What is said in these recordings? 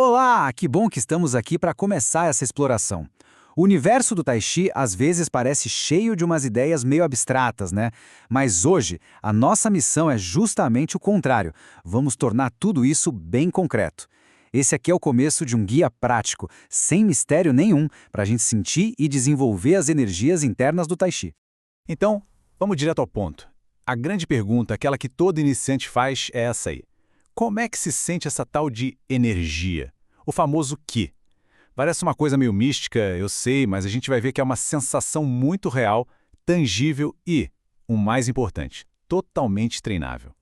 Olá, que bom que estamos aqui para começar essa exploração. O universo do Tai Chi às vezes parece cheio de umas ideias meio abstratas, né? Mas hoje, a nossa missão é justamente o contrário. Vamos tornar tudo isso bem concreto. Esse aqui é o começo de um guia prático, sem mistério nenhum, para a gente sentir e desenvolver as energias internas do Tai Chi. Então, vamos direto ao ponto. A grande pergunta, aquela que todo iniciante faz, é essa aí. Como é que se sente essa tal de energia? O famoso Qi. Parece uma coisa meio mística, eu sei, mas a gente vai ver que é uma sensação muito real, tangível e, o mais importante, totalmente treinável.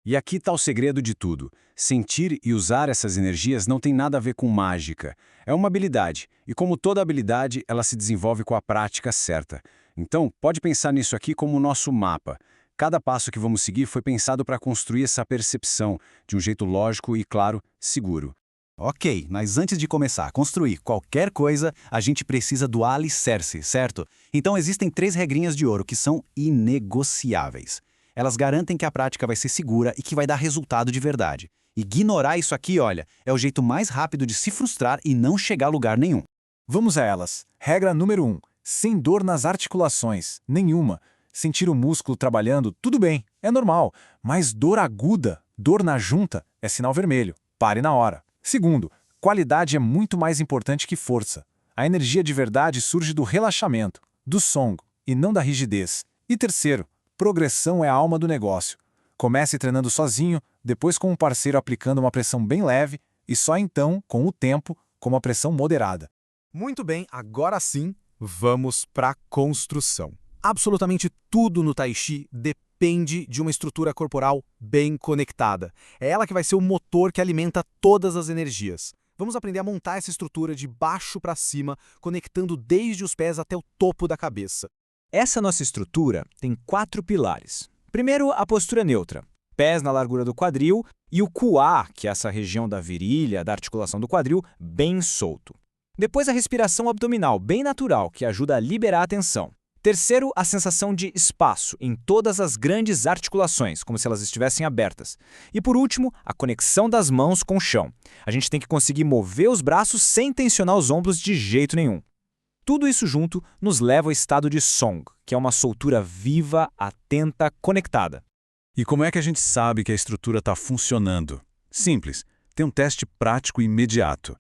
E aqui está o segredo de tudo. Sentir e usar essas energias não tem nada a ver com mágica. É uma habilidade, e como toda habilidade, ela se desenvolve com a prática certa. Então, pode pensar nisso aqui como o nosso mapa. Cada passo que vamos seguir foi pensado para construir essa percepção, de um jeito lógico e, claro, seguro. Ok, mas antes de começar a construir qualquer coisa, a gente precisa do alicerce, certo? Então existem 3 regrinhas de ouro que são inegociáveis. Elas garantem que a prática vai ser segura e que vai dar resultado de verdade. Ignorar isso aqui, olha, é o jeito mais rápido de se frustrar e não chegar a lugar nenhum. Vamos a elas. Regra número 1. Sem dor nas articulações. Nenhuma. Sentir o músculo trabalhando, tudo bem, é normal. Mas dor aguda, dor na junta, é sinal vermelho. Pare na hora. Segundo, qualidade é muito mais importante que força. A energia de verdade surge do relaxamento, do song, e não da rigidez. E terceiro, progressão é a alma do negócio. Comece treinando sozinho, depois com um parceiro aplicando uma pressão bem leve, e só então, com o tempo, com uma pressão moderada. Muito bem, agora sim, vamos para a construção. Absolutamente tudo no Tai Chi depende de uma estrutura corporal bem conectada. É ela que vai ser o motor que alimenta todas as energias. Vamos aprender a montar essa estrutura de baixo para cima, conectando desde os pés até o topo da cabeça. Essa nossa estrutura tem 4 pilares. Primeiro, a postura neutra. Pés na largura do quadril e o Kua, que é essa região da virilha, da articulação do quadril, bem solto. Depois, a respiração abdominal, bem natural, que ajuda a liberar a tensão. Terceiro, a sensação de espaço em todas as grandes articulações, como se elas estivessem abertas. E por último, a conexão das mãos com o chão. A gente tem que conseguir mover os braços sem tensionar os ombros de jeito nenhum. Tudo isso junto nos leva ao estado de Song, que é uma soltura viva, atenta, conectada. E como é que a gente sabe que a estrutura está funcionando? Simples, tem um teste prático e imediato.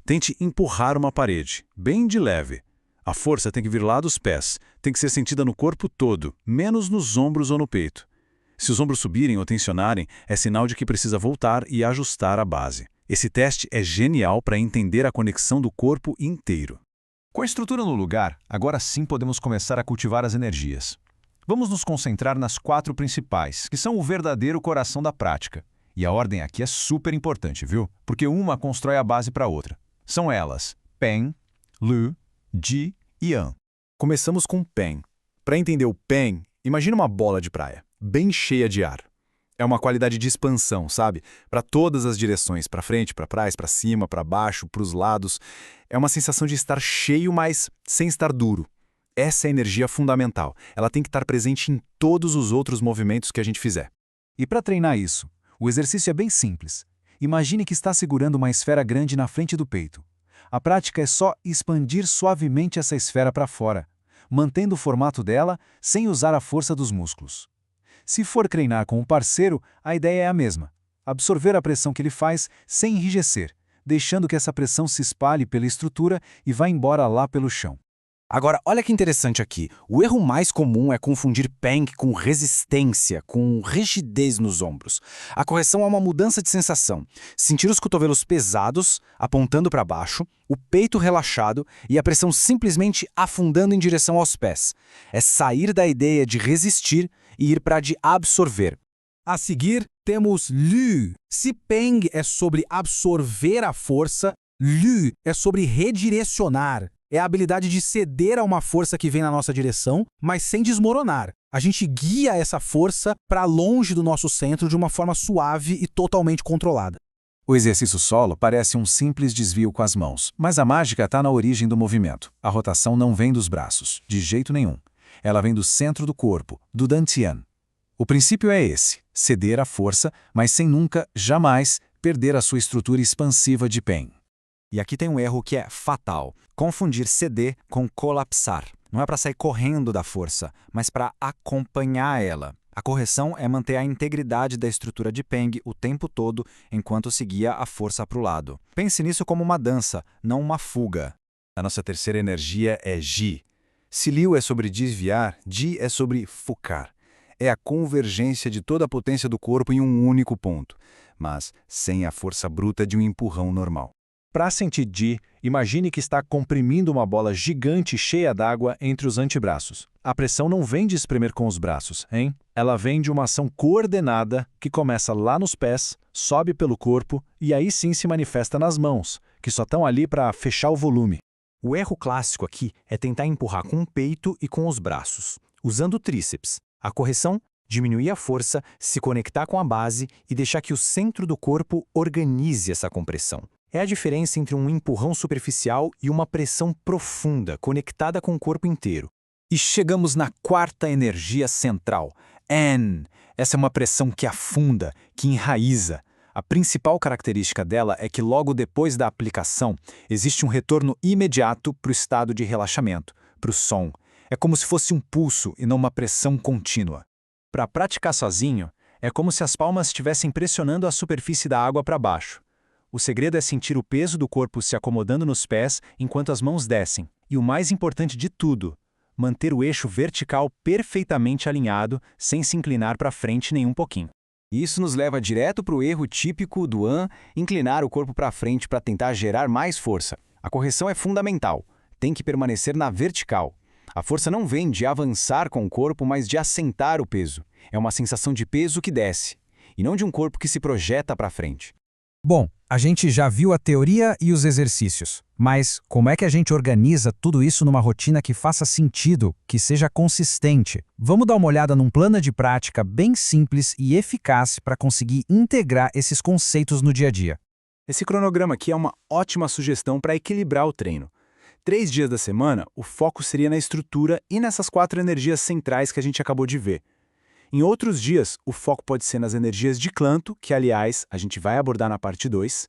Tente empurrar uma parede, bem de leve. A força tem que vir lá dos pés, tem que ser sentida no corpo todo, menos nos ombros ou no peito. Se os ombros subirem ou tensionarem, é sinal de que precisa voltar e ajustar a base. Esse teste é genial para entender a conexão do corpo inteiro. Com a estrutura no lugar, agora sim podemos começar a cultivar as energias. Vamos nos concentrar nas 4 principais, que são o verdadeiro coração da prática. E a ordem aqui é super importante, viu? Porque uma constrói a base para a outra. São elas Pen, Lu, Ji e An. Começamos com Pen. Para entender o Pen, imagina uma bola de praia, bem cheia de ar. É uma qualidade de expansão, sabe? Para todas as direções, para frente, para trás, para cima, para baixo, para os lados. É uma sensação de estar cheio, mas sem estar duro. Essa é a energia fundamental. Ela tem que estar presente em todos os outros movimentos que a gente fizer. E para treinar isso, o exercício é bem simples. Imagine que está segurando uma esfera grande na frente do peito. A prática é só expandir suavemente essa esfera para fora, mantendo o formato dela sem usar a força dos músculos. Se for treinar com um parceiro, a ideia é a mesma. Absorver a pressão que ele faz sem enrijecer, deixando que essa pressão se espalhe pela estrutura e vá embora lá pelo chão. Agora, olha que interessante aqui. O erro mais comum é confundir Peng com resistência, com rigidez nos ombros. A correção é uma mudança de sensação. Sentir os cotovelos pesados, apontando para baixo, o peito relaxado e a pressão simplesmente afundando em direção aos pés. É sair da ideia de resistir e ir para a de absorver. A seguir, temos Lu. Se Peng é sobre absorver a força, Lu é sobre redirecionar. É a habilidade de ceder a uma força que vem na nossa direção, mas sem desmoronar. A gente guia essa força para longe do nosso centro de uma forma suave e totalmente controlada. O exercício solo parece um simples desvio com as mãos, mas a mágica está na origem do movimento. A rotação não vem dos braços, de jeito nenhum. Ela vem do centro do corpo, do Dantian. O princípio é esse, ceder à força, mas sem nunca, jamais, perder a sua estrutura expansiva de Pen. E aqui tem um erro que é fatal: confundir ceder com colapsar. Não é para sair correndo da força, mas para acompanhar ela. A correção é manter a integridade da estrutura de Peng o tempo todo enquanto seguia a força para o lado. Pense nisso como uma dança, não uma fuga. A nossa terceira energia é Ji. Se Liu é sobre desviar, Ji é sobre focar. É a convergência de toda a potência do corpo em um único ponto, mas sem a força bruta de um empurrão normal. Para sentir Ji, imagine que está comprimindo uma bola gigante cheia d'água entre os antebraços. A pressão não vem de espremer com os braços, hein? Ela vem de uma ação coordenada que começa lá nos pés, sobe pelo corpo e aí sim se manifesta nas mãos, que só estão ali para fechar o volume. O erro clássico aqui é tentar empurrar com o peito e com os braços, usando o tríceps. A correção? Diminuir a força, se conectar com a base e deixar que o centro do corpo organize essa compressão. É a diferença entre um empurrão superficial e uma pressão profunda, conectada com o corpo inteiro. E chegamos na quarta energia central, En. Essa é uma pressão que afunda, que enraiza. A principal característica dela é que logo depois da aplicação, existe um retorno imediato para o estado de relaxamento, para o som. É como se fosse um pulso e não uma pressão contínua. Para praticar sozinho, é como se as palmas estivessem pressionando a superfície da água para baixo. O segredo é sentir o peso do corpo se acomodando nos pés enquanto as mãos descem. E o mais importante de tudo, manter o eixo vertical perfeitamente alinhado, sem se inclinar para frente nem um pouquinho. Isso nos leva direto para o erro típico do An, inclinar o corpo para frente para tentar gerar mais força. A correção é fundamental. Tem que permanecer na vertical. A força não vem de avançar com o corpo, mas de assentar o peso. É uma sensação de peso que desce, e não de um corpo que se projeta para frente. Bom, a gente já viu a teoria e os exercícios, mas como é que a gente organiza tudo isso numa rotina que faça sentido, que seja consistente? Vamos dar uma olhada num plano de prática bem simples e eficaz para conseguir integrar esses conceitos no dia a dia. Esse cronograma aqui é uma ótima sugestão para equilibrar o treino. 3 dias da semana, o foco seria na estrutura e nessas 4 energias centrais que a gente acabou de ver. Em outros dias, o foco pode ser nas energias de Clanto, que, aliás, a gente vai abordar na parte 2.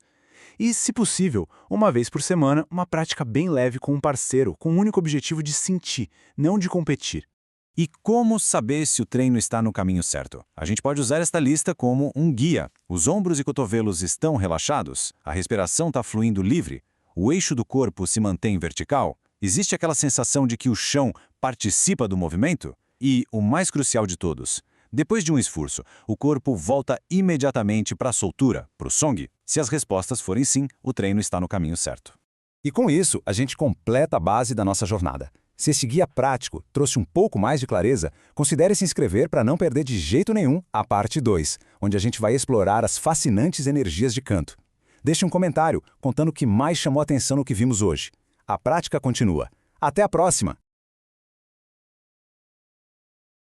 E, se possível, uma vez por semana, uma prática bem leve com um parceiro, com o único objetivo de sentir, não de competir. E como saber se o treino está no caminho certo? A gente pode usar esta lista como um guia. Os ombros e cotovelos estão relaxados? A respiração está fluindo livre? O eixo do corpo se mantém vertical? Existe aquela sensação de que o chão participa do movimento? E, o mais crucial de todos, depois de um esforço, o corpo volta imediatamente para a soltura, para o song? Se as respostas forem sim, o treino está no caminho certo. E com isso, a gente completa a base da nossa jornada. Se esse guia prático trouxe um pouco mais de clareza, considere se inscrever para não perder de jeito nenhum a parte 2, onde a gente vai explorar as fascinantes energias de canto. Deixe um comentário contando o que mais chamou a atenção no que vimos hoje. A prática continua. Até a próxima!